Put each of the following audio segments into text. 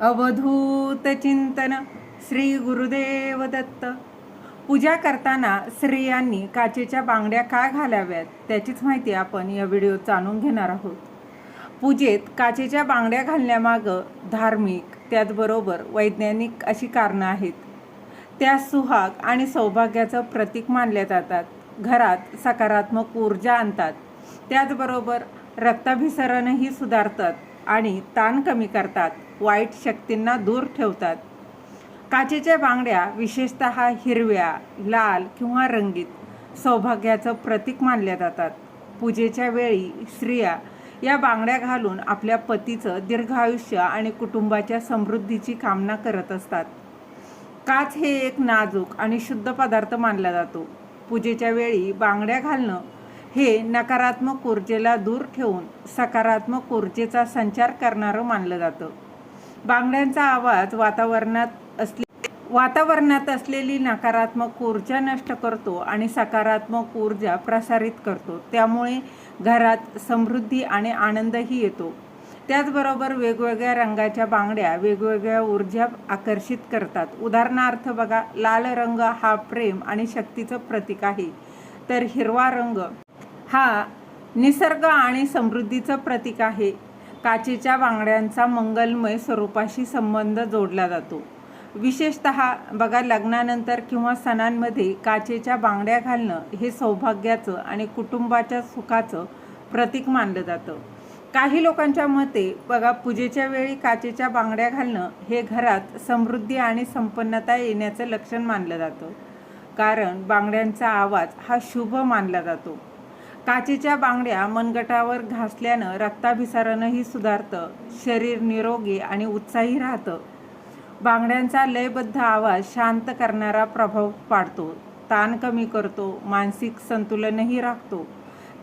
अवधूत चिंतन श्री गुरुदेव दत्त. पूजा करताना स्त्रियांनी काचेच्या बांगड्या का घालाव्यात त्याचीच माहिती आपण या व्हिडिओत जाणून घेणार आहोत. पूजेत काचेच्या बांगड्या घालण्यामागं धार्मिक त्याचबरोबर वैज्ञानिक अशी कारणं आहेत. त्या सुहाग आणि सौभाग्याचं प्रतीक मानल्या जातात. घरात सकारात्मक ऊर्जा आणतात. त्याचबरोबर रक्ताभिसरणही सुधारतात आणि ताण कमी करतात, वाईट शक्तींना दूर ठेवतात. काचेच्या बांगड्या विशेषतः हिरव्या, लाल किंवा रंगीत सौभाग्याचं प्रतीक मानल्या जातात. पूजेच्या वेळी स्त्रिया या बांगड्या घालून आपल्या पतीचं दीर्घायुष्य आणि कुटुंबाच्या समृद्धीची कामना करत असतात. काच हे एक नाजूक आणि शुद्ध पदार्थ मानला जातो. पूजेच्या वेळी बांगड्या घालणं हे नकारात्मक ऊर्जेला दूर ठेवून सकारात्मक ऊर्जेचा संचार करणारं मानलं जातं. बांगड्यांचा आवाज वातावरणात असलेली नकारात्मक ऊर्जा नष्ट करतो आणि सकारात्मक ऊर्जा प्रसारित करतो. त्यामुळे घरात समृद्धी आणि आनंदही येतो. त्याचबरोबर वेगवेगळ्या रंगाच्या बांगड्या वेगवेगळ्या ऊर्जा आकर्षित करतात. उदाहरणार्थ बघा, लाल रंग हा प्रेम आणि शक्तीचं प्रतीक आहे, तर हिरवा रंग हा निसर्ग आणि समृद्धीचं प्रतीक आहे. काचेच्या बांगड्यांचा मंगलमय स्वरूपाशी संबंध जोडला जातो. विशेषतः बघा, लग्नानंतर किंवा सणांमध्ये काचेच्या बांगड्या घालणं हे सौभाग्याचं आणि कुटुंबाच्या सुखाचं प्रतीक मानलं जातं. काही लोकांच्या मते बघा, पूजेच्या वेळी काचेच्या बांगड्या घालणं हे घरात समृद्धी आणि संपन्नता येण्याचं लक्षण मानलं जातं, कारण बांगड्यांचा आवाज हा शुभ मानला जातो. काचेच्या बांगड्या मनगटावर घासल्यानं रक्ताभिसरणही सुधारतं, शरीर निरोगी आणि उत्साही राहतं. बांगड्यांचा लयबद्ध आवाज शांत करणारा प्रभाव पाडतो, ताण कमी करतो, मानसिक संतुलनही राखतो.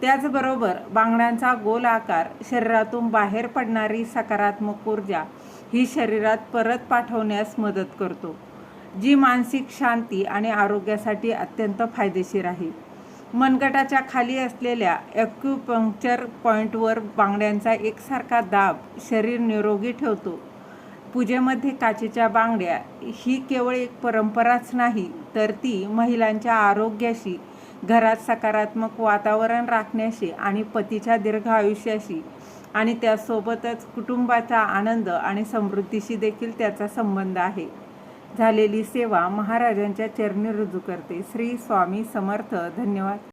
त्याचबरोबर बांगड्यांचा गोल आकार शरीरातून बाहेर पडणारी सकारात्मक ऊर्जा ही शरीरात परत पाठवण्यास मदत करतो, जी मानसिक शांती आणि आरोग्यासाठी अत्यंत फायदेशीर आहे. मनगटाच्या खाली असलेल्या ॲक्युपंक्चर पॉईंटवर बांगड्यांचा एकसारखा दाब शरीर निरोगी ठेवतो. पूजेमध्ये काचेच्या बांगड्या ही केवळ एक परंपराच नाही, तर ती महिलांच्या आरोग्याशी, घरात सकारात्मक वातावरण राखण्याशी आणि पतीच्या दीर्घ आयुष्याशी आणि त्यासोबतच कुटुंबाचा आनंद आणि समृद्धीशी देखील त्याचा संबंध आहे. झालेली सेवा महाराजांच्या चरणी रुजू करते. श्री स्वामी समर्थ. धन्यवाद.